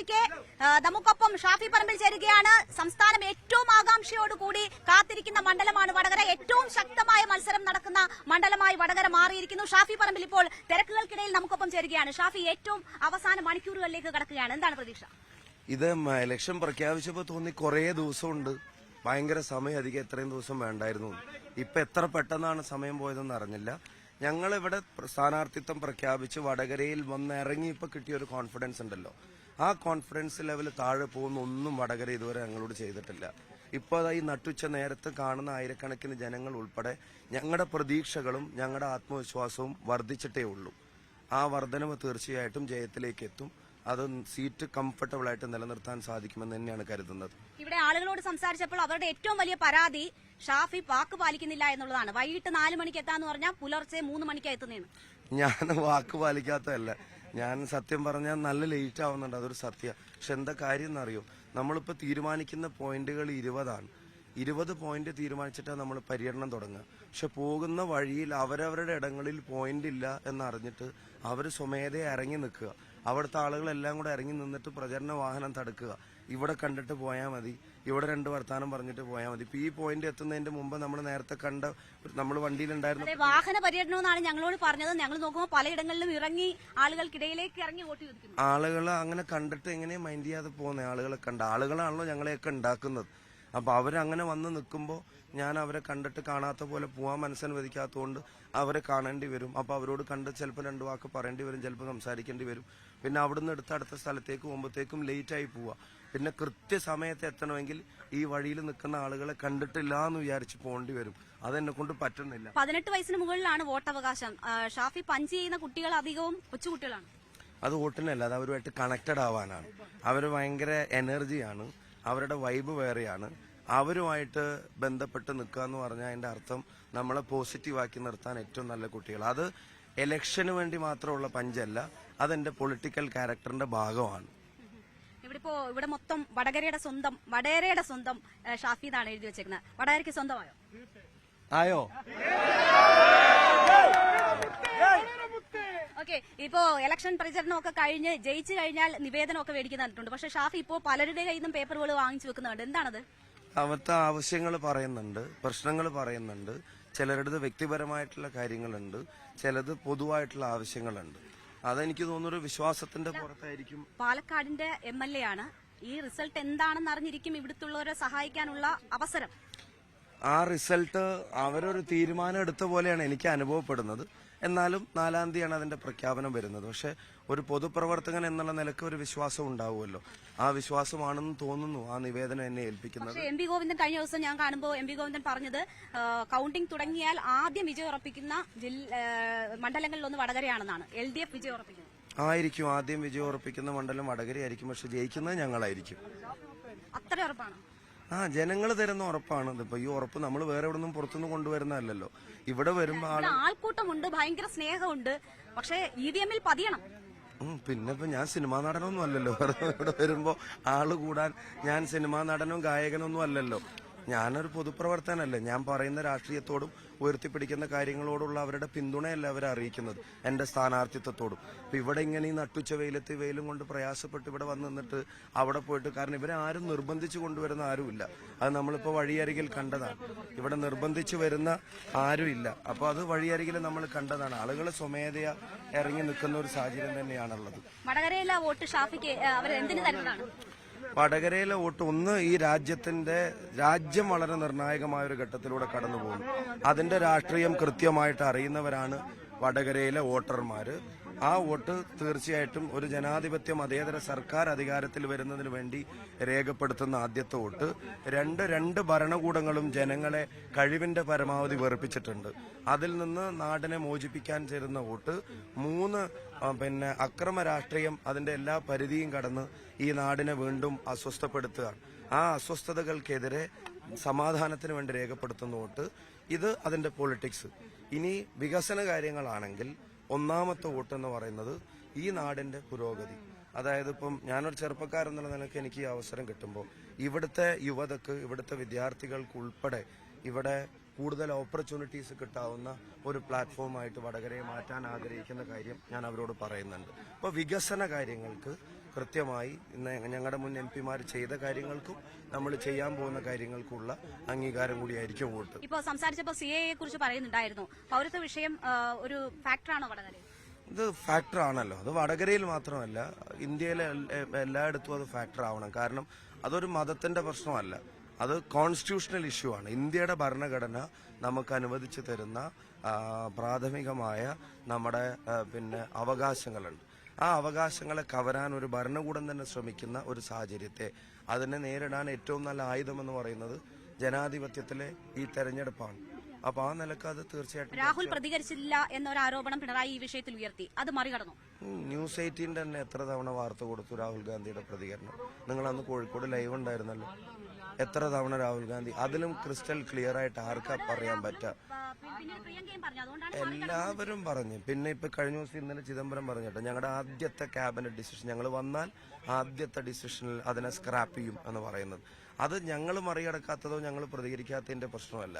പ്രതീക്ഷയ്ക്ക് നമുക്കൊപ്പം ഷാഫി പറമ്പിൽ ചേരുകയാണ്. സംസ്ഥാനം ഏറ്റവും ആകാംക്ഷയോടുകൂടി കാത്തിരിക്കുന്ന മണ്ഡലമാണ് വടകര. ഏറ്റവും ശക്തമായ മത്സരം നടക്കുന്ന മണ്ഡലമായി വടകര മാറിയിരിക്കുന്നു. ഷാഫി പറമ്പിൽ ഇപ്പോൾ തിരക്കുകൾക്കിടയിൽ നമുക്കൊപ്പം ചേരുകയാണ്. ഷാഫി, ഏറ്റവും അവസാന മണിക്കൂറുകളിലേക്ക് കടക്കുകയാണ്. എന്താണ് പ്രതീക്ഷ? ഇത് ഇലക്ഷൻ പ്രഖ്യാപിച്ചപ്പോ തോന്നി കുറേ ദിവസമുണ്ട്, ഭയങ്കര സമയം അധികം എത്രയും ദിവസം വേണ്ടായിരുന്നു. ഇപ്പൊ എത്ര പെട്ടെന്നാണ് സമയം പോയതെന്ന് അറിഞ്ഞില്ല. ഞങ്ങളിവിടെ സ്ഥാനാർത്ഥിത്വം പ്രഖ്യാപിച്ച് വടകരയിൽ വന്നിറങ്ങി ഇപ്പൊ കിട്ടിയ ഒരു കോൺഫിഡൻസ് ഉണ്ടല്ലോ, ആ കോൺഫിഡൻസ് ലെവൽ താഴെ പോകുന്ന ഒന്നും വടകര ഇതുവരെ ഞങ്ങളോട് ചെയ്തിട്ടില്ല. ഇപ്പൊ ഈ നട്ടുച്ച നേരത്ത് കാണുന്ന ആയിരക്കണക്കിന് ജനങ്ങൾ ഉൾപ്പെടെ ഞങ്ങളുടെ പ്രതീക്ഷകളും ഞങ്ങളുടെ ആത്മവിശ്വാസവും വർദ്ധിച്ചിട്ടേ ഉള്ളൂ. ആ വർധനവ് തീർച്ചയായിട്ടും ജയത്തിലേക്ക് എത്തും. അത് സീറ്റ് കംഫർട്ടബിൾ ആയിട്ട് നിലനിർത്താൻ സാധിക്കുമെന്ന് തന്നെയാണ് കരുതുന്നത്. ഇവിടെ ആളുകളോട് സംസാരിച്ചപ്പോൾ അവരുടെ ഏറ്റവും വലിയ പരാതി ഷാഫി വാക്ക് പാലിക്കുന്നില്ല എന്നുള്ളതാണ്. വൈകിട്ട് 4 മണിക്ക് എത്താന്ന് പറഞ്ഞാൽ പുലർച്ചെ 3 മണിക്കാണ് എത്തുന്നതെന്ന്. ഞാൻ വാക്ക് പാലിക്കാത്തതല്ല, ഞാൻ സത്യം പറഞ്ഞാൽ നല്ല ലേറ്റ് ആവുന്നുണ്ട്, അതൊരു സത്യം. പക്ഷെ എന്താ കാര്യം എന്നറിയോ, നമ്മളിപ്പോ തീരുമാനിക്കുന്ന പോയിന്റുകൾ 20 20 പോയിന്റ് തീരുമാനിച്ചിട്ടാണ് നമ്മൾ പര്യടനം തുടങ്ങുക. പക്ഷെ പോകുന്ന വഴിയിൽ അവരവരുടെ ഇടങ്ങളിൽ പോയിന്റ് ഇല്ല എന്നറിഞ്ഞിട്ട് അവർ സ്വമേധയെ ഇറങ്ങി നിൽക്കുക. അവിടുത്തെ ആളുകളെല്ലാം കൂടെ ഇറങ്ങി നിന്നിട്ട് പ്രചരണ വാഹനം തടുക്കുക. ഇവിടെ കണ്ടിട്ട് പോയാൽ മതി, ഇവിടെ 2 വർത്താനം പറഞ്ഞിട്ട് പോയാൽ മതി. ഇപ്പൊ ഈ പോയിന്റ് എത്തുന്നതിന്റെ മുമ്പ് നമ്മൾ നേരത്തെ കണ്ട നമ്മൾ വണ്ടിയിലുണ്ടായിരുന്നു വാഹന പര്യടനം എന്നാണ് ഞങ്ങളോട് പറഞ്ഞത്. ഞങ്ങൾ നോക്കുമ്പോൾ പലയിടങ്ങളിലും ഇറങ്ങി ആളുകൾക്കിടയിലേക്ക് ഇറങ്ങി വോട്ട് ചോദിക്കുന്നു. ആളുകൾ അങ്ങനെ കണ്ടിട്ട് എങ്ങനെ മൈൻഡ് ചെയ്യാതെ പോകുന്ന ആളുകളെ കണ്ട ആളുകളാണല്ലോ ഞങ്ങളെയൊക്കെ ഉണ്ടാക്കുന്നത്. അപ്പൊ അവരങ്ങനെ വന്ന് നിൽക്കുമ്പോൾ ഞാൻ അവരെ കണ്ടിട്ട് കാണാത്ത പോലെ പോവാൻ മനസ്സനുവദിക്കാത്തതുകൊണ്ട് അവരെ കാണേണ്ടി വരും. അപ്പൊ അവരോട് കണ്ട് ചിലപ്പോൾ 2 വാക്ക് പറയേണ്ടി വരും, ചിലപ്പോൾ സംസാരിക്കേണ്ടി വരും. പിന്നെ അവിടുന്ന് എടുത്ത് അടുത്ത സ്ഥലത്തേക്ക് പോകുമ്പോഴത്തേക്കും ലേറ്റ് ആയി പോവാ. പിന്നെ കൃത്യസമയത്ത് എത്തണമെങ്കിൽ ഈ വഴിയിൽ നിൽക്കുന്ന ആളുകളെ കണ്ടിട്ടില്ല എന്ന് വിചാരിച്ച് പോകേണ്ടി വരും. അതെന്നെ കൊണ്ട് പറ്റുന്നില്ല. 18 വയസ്സിന് മുകളിലാണ് വോട്ടവകാശം. ഷാഫി പഞ്ച് ചെയ്യുന്ന കുട്ടികൾ അധികവും കൊച്ചുകുട്ടികളാണ്. അത് വോട്ടിനല്ല, അത് അവരുമായിട്ട് കണക്റ്റഡ് ആവാനാണ്. അവർ ഭയങ്കര എനർജിയാണ്, അവരുടെ വൈബ് വേറെയാണ്. അവരുമായിട്ട് ബന്ധപ്പെട്ട് നിൽക്കുക എന്ന് പറഞ്ഞാൽ അതിന്റെ അർത്ഥം നമ്മളെ പോസിറ്റീവാക്കി നിർത്താൻ ഏറ്റവും നല്ല കുട്ടികൾ. അത് ഇലക്ഷന് വേണ്ടി മാത്രമുള്ള പഞ്ചല്ല, അതെന്റെ പൊളിറ്റിക്കൽ ക്യാരക്ടറിന്റെ ഭാഗമാണ്. ഇവിടെ മൊത്തം വടകരയുടെ സ്വന്തം ഷാഫി എന്നാണ് എഴുതി വെച്ചേക്കുന്നത്. വടകരയ്ക്ക് സ്വന്തമായോ? ആയോ? ഓക്കെ, ഇപ്പോ ഇലക്ഷൻ പ്രചരണമൊക്കെ കഴിഞ്ഞ് ജയിച്ചു കഴിഞ്ഞാൽ നിവേദനമൊക്കെ മേടിക്കുന്നുണ്ട്. പക്ഷെ ഷാഫി ഇപ്പോൾ പലരുടെ കയ്യിൽ നിന്നും പേപ്പറുകൾ വാങ്ങിച്ചു വെക്കുന്നുണ്ട്. എന്താണത്? അവിടുത്തെ ആവശ്യങ്ങൾ പറയുന്നുണ്ട്, പ്രശ്നങ്ങൾ പറയുന്നുണ്ട്, ചിലരുടെ വ്യക്തിപരമായിട്ടുള്ള കാര്യങ്ങളുണ്ട്, ചിലത് പൊതുവായിട്ടുള്ള ആവശ്യങ്ങളുണ്ട്. അതെനിക്ക് തോന്നുന്നൊരു വിശ്വാസത്തിന്റെ പുറത്തായിരിക്കും. പാലക്കാടിന്റെ MLA ആണ്. ഈ റിസൾട്ട് എന്താണെന്ന് അറിഞ്ഞിരിക്കും ഇവിടുത്തുള്ളവരെ സഹായിക്കാനുള്ള അവസരം. ആ റിസൾട്ട് അവരൊരു തീരുമാനം എടുത്ത പോലെയാണ് എനിക്ക് അനുഭവപ്പെടുന്നത്. എന്നാലും 4-ാം തീയതിയാണ് അതിന്റെ പ്രഖ്യാപനം വരുന്നത്. പക്ഷെ ഒരു പൊതുപ്രവർത്തകൻ എന്നുള്ള നിലക്ക് ഒരു വിശ്വാസം ഉണ്ടാവുമല്ലോ, ആ വിശ്വാസമാണെന്ന് തോന്നുന്നു ആ നിവേദനം എന്നെ ഏൽപ്പിക്കുന്നത്. MP ഗോവിന്ദൻ കഴിഞ്ഞ ദിവസം ഞാൻ കാണുമ്പോൾ MP ഗോവിന്ദൻ പറഞ്ഞത് കൌണ്ടിംഗ് തുടങ്ങിയാൽ ആദ്യം വിജയം ഉറപ്പിക്കുന്ന മണ്ഡലങ്ങളിലൊന്ന് വടകരയാണെന്നാണ്. LDF വിജയം ഉറപ്പിക്കുന്നത് ആയിരിക്കും. ആദ്യം വിജയം ഉറപ്പിക്കുന്ന മണ്ഡലം വടകരയായിരിക്കും. പക്ഷെ ജയിക്കുന്നത് ഞങ്ങളായിരിക്കും. അത്ര ഉറപ്പാണ്? ജനങ്ങൾ തരുന്ന ഉറപ്പാണ്. ഇപ്പൊ ഈ ഉറപ്പ് നമ്മൾ വേറെ എവിടെ നിന്നും പുറത്തുനിന്ന് കൊണ്ടുവരുന്നതല്ലോ. ഇവിടെ വരുമ്പോ ആൾക്കൂട്ടമുണ്ട്, ഭയങ്കര സ്നേഹമുണ്ട്. പക്ഷെ EVM ൽ പതിയണം. പിന്നെ ഇപ്പൊ ഞാൻ സിനിമാ നടനൊന്നും അല്ലല്ലോ. ഇവിടെ വരുമ്പോ ആള് കൂടാൻ ഞാൻ സിനിമാ നടനും ഗായകനൊന്നും അല്ലല്ലോ. ഞാനൊരു പൊതുപ്രവർത്തനല്ലേ. ഞാൻ പറയുന്ന രാഷ്ട്രീയത്തോടും ഉയർത്തിപ്പിടിക്കുന്ന കാര്യങ്ങളോടുള്ള അവരുടെ പിന്തുണയല്ല അവരെ അറിയിക്കുന്നത്, എന്റെ സ്ഥാനാർത്ഥിത്വത്തോടും. ഇപ്പൊ ഇവിടെ ഇങ്ങനെ ഈ നട്ടുച്ച വെയിലും കൊണ്ട് പ്രയാസപ്പെട്ട് ഇവിടെ വന്ന് നിന്നിട്ട് അവിടെ പോയിട്ട്, കാരണം ഇവരെ ആരും നിർബന്ധിച്ചു കൊണ്ടുവരുന്ന ആരുമില്ല. അത് നമ്മളിപ്പോ വഴിയരികിൽ കണ്ടതാണ്. ഇവിടെ നിർബന്ധിച്ചു വരുന്ന ആരുമില്ല. അപ്പൊ അത് വഴിയരികിൽ നമ്മൾ കണ്ടതാണ്. ആളുകൾ സ്വമേധയാ ഇറങ്ങി നിൽക്കുന്ന ഒരു സാഹചര്യം തന്നെയാണുള്ളത്. വടകരയിലെ വോട്ട് ഷാഫിക്ക് അവർ എന്തിനു തരുന്നതാണ്? വടകരയിലെ വോട്ട് ഒന്ന്, ഈ രാജ്യം വളരെ നിർണായകമായ ഒരു ഘട്ടത്തിലൂടെ കടന്നു പോകുന്നു. അതിന്റെ രാഷ്ട്രീയം കൃത്യമായിട്ട് അറിയുന്നവരാണ് വടകരയിലെ വോട്ടർമാര്. ആ വോട്ട് തീർച്ചയായിട്ടും ഒരു ജനാധിപത്യ മതേതര സർക്കാർ അധികാരത്തിൽ വരുന്നതിന് വേണ്ടി രേഖപ്പെടുത്തുന്ന ആദ്യത്തെ വോട്ട്. രണ്ട് ഭരണകൂടങ്ങളും ജനങ്ങളെ കഴിവിന്റെ പരമാവധി വെറുപ്പിച്ചിട്ടുണ്ട്. അതിൽ നിന്ന് നാടിനെ മോചിപ്പിക്കാൻ ചേരുന്ന വോട്ട്. 3 അക്രമ രാഷ്ട്രീയം അതിന്റെ എല്ലാ പരിധിയും കടന്ന് ഈ നാടിനെ വീണ്ടും അസ്വസ്ഥപ്പെടുത്തുകയാണ്. ആ അസ്വസ്ഥതകൾക്കെതിരെ സമാധാനത്തിന് വേണ്ടി രേഖപ്പെടുത്തുന്ന വോട്ട്. ഇത് അതിന്റെ പൊളിറ്റിക്സ്. ഇനി വികസന കാര്യങ്ങളാണെങ്കിൽ 1ാമത്തെ വോട്ട് എന്ന് പറയുന്നത് ഈ നാടിന്റെ പുരോഗതി. അതായത് ഇപ്പം ഞാനൊരു ചെറുപ്പക്കാരെന്നുള്ള നിലയ്ക്ക് എനിക്ക് ഈ അവസരം കിട്ടുമ്പോൾ ഇവിടുത്തെ യുവതക്ക്, ഇവിടുത്തെ വിദ്യാർത്ഥികൾക്ക് ഉൾപ്പെടെ ഇവിടെ കൂടുതൽ ഓപ്പർച്യൂണിറ്റീസ് കിട്ടാവുന്ന ഒരു പ്ലാറ്റ്ഫോമായിട്ട് വടകരയെ മാറ്റാൻ ആഗ്രഹിക്കുന്ന കാര്യം ഞാൻ അവരോട് പറയുന്നുണ്ട്. അപ്പോൾ വികസന കാര്യങ്ങൾക്ക് കൃത്യമായി ഇന്ന് ഞങ്ങളുടെ മുൻ MP-മാർ ചെയ്ത കാര്യങ്ങൾക്കും നമ്മൾ ചെയ്യാൻ പോകുന്ന കാര്യങ്ങൾക്കുള്ള അംഗീകാരം കൂടിയായിരിക്കും വോട്ട്. ഇപ്പോൾ സംസാരിച്ചപ്പോൾ CAA കുറിച്ച് പറയുന്നുണ്ടായിരുന്നു. പൗരത്വ വിഷയം ഒരു ഫാക്ടറാണോ വടകരയിൽ? ഇത് ഫാക്ടർ ആണല്ലോ. അത് വടകരയിൽ മാത്രമല്ല, ഇന്ത്യയിലെ എല്ലായിടത്തും അത് ഫാക്ടർ ആവണം. കാരണം അതൊരു മതത്തിന്റെ പ്രശ്നമല്ല, അത് കോൺസ്റ്റിറ്റ്യൂഷണൽ ഇഷ്യൂ ആണ്. ഇന്ത്യയുടെ ഭരണഘടന നമുക്ക് അനുവദിച്ചു തരുന്ന പ്രാഥമികമായ നമ്മുടെ അവകാശങ്ങളുണ്ട്. ആ അവകാശങ്ങളെ കവരാൻ ഒരു ഭരണകൂടം തന്നെ ശ്രമിക്കുന്ന ഒരു സാഹചര്യത്തെ അതിനെ നേരിടാൻ ഏറ്റവും നല്ല ആയുധമെന്ന് പറയുന്നത് ജനാധിപത്യത്തിലെ ഈ തെരഞ്ഞെടുപ്പാണ്. അപ്പൊ ആ നിലക്ക് അത് തീർച്ചയായിട്ടും രാഹുൽ പ്രതികരിച്ചില്ല എന്നൊരു ആരോപണം പിണറായി ഈ വിഷയത്തിൽ ഉയർത്തി. അത് മറികടന്നു. News 18 തന്നെ എത്ര തവണ വാർത്ത കൊടുത്തു രാഹുൽ ഗാന്ധിയുടെ പ്രതികരണം? നിങ്ങൾ അന്ന് കോഴിക്കോട് ലൈവ് ഉണ്ടായിരുന്നല്ലോ. എത്ര തവണ രാഹുൽ ഗാന്ധി അതിലും ക്രിസ്റ്റൽ ക്ലിയർ ആയിട്ട് ആർക്കാ പറയാൻ പറ്റുക? എല്ലാവരും പറഞ്ഞു. പിന്നെ ഇപ്പൊ കഴിഞ്ഞ ദിവസം ഇന്നലെ ചിദംബരം പറഞ്ഞിട്ട് ഞങ്ങളുടെ ആദ്യത്തെ ക്യാബിനറ്റ് ഡിസിഷൻ, ഞങ്ങൾ വന്നാൽ ആദ്യത്തെ ഡിസിഷനിൽ അതിനെ സ്ക്രാപ്പ് ചെയ്യും എന്ന് പറയുന്നത്. അത് ഞങ്ങൾ മറികടക്കാത്തതോ ഞങ്ങൾ പ്രതികരിക്കാത്തതിന്റെ പ്രശ്നമല്ല.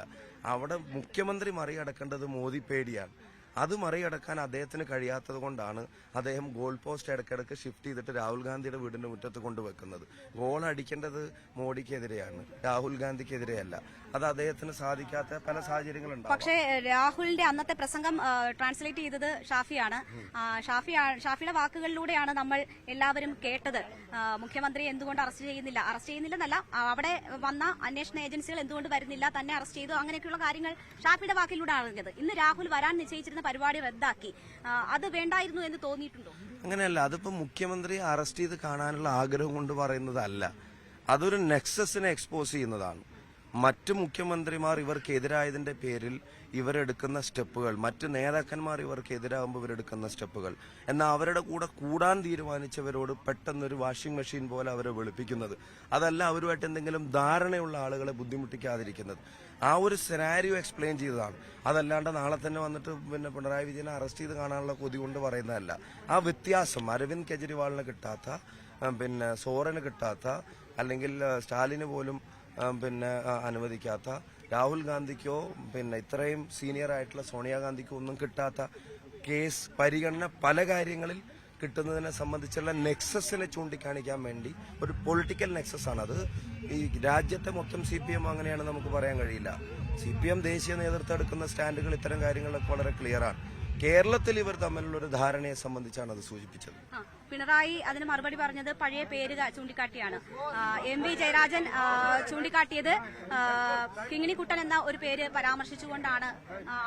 അവിടെ മുഖ്യമന്ത്രി മറികടക്കേണ്ടത് മോദി പേടിയാണ്. അത് മറികടക്കാൻ അദ്ദേഹത്തിന് കഴിയാത്തത് കൊണ്ടാണ് അദ്ദേഹം ഗോൾ പോസ്റ്റ് ഇടയ്ക്കിടയ്ക്ക് ഷിഫ്റ്റ് ചെയ്തിട്ട് രാഹുൽ ഗാന്ധിയുടെ വീടിന്റെ മുറ്റത്ത് കൊണ്ടുവെക്കുന്നത്. ഗോൾ അടിക്കേണ്ടത് മോഡിക്കെതിരെയാണ്, രാഹുൽ ഗാന്ധിക്കെതിരെയല്ല. അത് അദ്ദേഹത്തിന് സാധിക്കാത്ത പല സാഹചര്യങ്ങളുണ്ടാവും. പക്ഷേ രാഹുലിന്റെ അന്നത്തെ പ്രസംഗം ട്രാൻസ്ലേറ്റ് ചെയ്തത് ഷാഫിയാണ്. ഷാഫിയുടെ വാക്കുകളിലൂടെയാണ് നമ്മൾ എല്ലാവരും കേട്ടത്. മുഖ്യമന്ത്രി എന്തുകൊണ്ട് അറസ്റ്റ് ചെയ്യുന്നില്ലെന്നല്ല, അവിടെ വന്ന അന്വേഷണ ഏജൻസികൾ എന്തുകൊണ്ട് വരുന്നില്ല, തന്നെ അറസ്റ്റ് ചെയ്തു, അങ്ങനെയൊക്കെയുള്ള കാര്യങ്ങൾ ഷാഫിയുടെ വാക്കിലൂടെ അറിഞ്ഞത്. ഇന്ന് രാഹുൽ വരാൻ നിശ്ചയിച്ചിരുന്ന പരിപാടി റദ്ദാക്കി. അത് വേണ്ടായിരുന്നു എന്ന് തോന്നിയിട്ടുണ്ടോ? അങ്ങനെയല്ല. അതിപ്പോ മുഖ്യമന്ത്രി അറസ്റ്റ് ചെയ്ത് കാണാനുള്ള ആഗ്രഹം കൊണ്ട് പറയുന്നതല്ല, അതൊരു നെക്സസിനെ എക്സ്പോസ് ചെയ്യുന്നതാണ്. മറ്റു മുഖ്യമന്ത്രിമാർ ഇവർക്കെതിരായതിന്റെ പേരിൽ ഇവരെടുക്കുന്ന സ്റ്റെപ്പുകൾ, മറ്റു നേതാക്കന്മാർ ഇവർക്കെതിരാകുമ്പോൾ ഇവരെടുക്കുന്ന സ്റ്റെപ്പുകൾ, എന്നാൽ അവരുടെ കൂടെ കൂടാൻ തീരുമാനിച്ചവരോട് പെട്ടെന്നൊരു വാഷിംഗ് മെഷീൻ പോലെ അവരെ വെളുപ്പിക്കുന്നത്, അതല്ല അവരുമായിട്ട് എന്തെങ്കിലും ധാരണയുള്ള ആളുകളെ ബുദ്ധിമുട്ടിക്കാതിരിക്കുന്നത്. ആ ഒരു സെനാരിയോ എക്സ്പ്ലെയിൻ ചെയ്തതാണ്. അതല്ലാണ്ട് നാളെ തന്നെ വന്നിട്ട് പിണറായി വിജയനെ അറസ്റ്റ് ചെയ്ത് കാണാനുള്ള കൊതി കൊണ്ട് പറയുന്നതല്ല. ആ വ്യത്യാസം അരവിന്ദ് കെജ്രിവാളിന് കിട്ടാത്ത, സോറന് കിട്ടാത്ത, അല്ലെങ്കിൽ സ്റ്റാലിന് പോലും അനുവദിക്കാത്ത, രാഹുൽ ഗാന്ധിക്കോ ഇത്രയും സീനിയർ ആയിട്ടുള്ള സോണിയാഗാന്ധിക്കോ ഒന്നും കിട്ടാത്ത കേസ് പരിഗണന പല കാര്യങ്ങളിൽ കിട്ടുന്നതിനെ സംബന്ധിച്ചുള്ള നെക്സസിനെ ചൂണ്ടിക്കാണിക്കാൻ വേണ്ടി ഒരു പൊളിറ്റിക്കൽ നെക്സസ് ആണ് അത്. ഈ രാജ്യത്തെ മൊത്തം CPM അങ്ങനെയാണ് നമുക്ക് പറയാൻ കഴിയില്ല. CPM ദേശീയ നേതൃത്വം എടുക്കുന്ന സ്റ്റാൻഡുകൾ ഇത്തരം കാര്യങ്ങളൊക്കെ വളരെ ക്ലിയർ ആണ്. കേരളത്തിൽ ഇവർ തമ്മിലുള്ള ഒരു ധാരണയെ സംബന്ധിച്ചാണ് അത് സൂചിപ്പിച്ചത്. പിണറായി അതിന് മറുപടി പറഞ്ഞത് പഴയ പേര് ചൂണ്ടിക്കാട്ടിയാണ്. MV ജയരാജൻ ചൂണ്ടിക്കാട്ടിയത് കിങ്ങിണിക്കുട്ടൻ എന്ന ഒരു പേര് പരാമർശിച്ചുകൊണ്ടാണ്.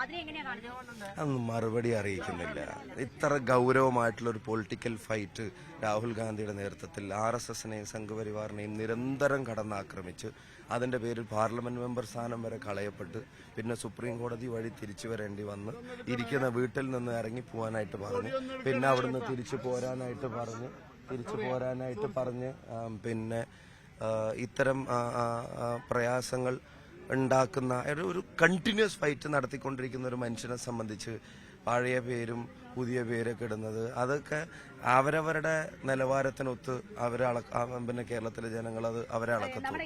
അതിനെ എങ്ങനെയാണ് കാണുന്നത്? അതൊന്നും മറുപടി അറിയിക്കുന്നില്ല. ഇത്ര ഗൗരവമായിട്ടുള്ള ഒരു പൊളിറ്റിക്കൽ ഫൈറ്റ് രാഹുൽ ഗാന്ധിയുടെ നേതൃത്വത്തിൽ RSSനെയും സംഘപരിവാറിനെയും നിരന്തരം കടന്നാക്രമിച്ച് അതിന്റെ പേരിൽ പാർലമെന്റ് മെമ്പർ സ്ഥാനം വരെ കളയപ്പെട്ട് പിന്നെ സുപ്രീം കോടതി വഴി തിരിച്ചു വരേണ്ടി വന്ന് ഇരിക്കുന്ന വീട്ടിൽ നിന്ന് ഇറങ്ങിപ്പോവാനായിട്ട് പറഞ്ഞു, പിന്നെ അവിടുന്ന് തിരിച്ചു പോരാനായിട്ട് പറഞ്ഞ് ഇത്തരം പ്രയാസങ്ങൾ ഉണ്ടാക്കുന്ന ഒരു കണ്ടിന്യൂസ് ഫൈറ്റ് നടത്തിക്കൊണ്ടിരിക്കുന്ന ഒരു മനുഷ്യനെ സംബന്ധിച്ച് പഴയ പേരും പുതിയ പേരൊക്കെ ഇടുന്നത് അതൊക്കെ അവരവരുടെ നിലവാരത്തിനൊത്ത് കേരളത്തിലെ ജനങ്ങൾ അത് അവരെ അളക്കത്തുള്ളൂ.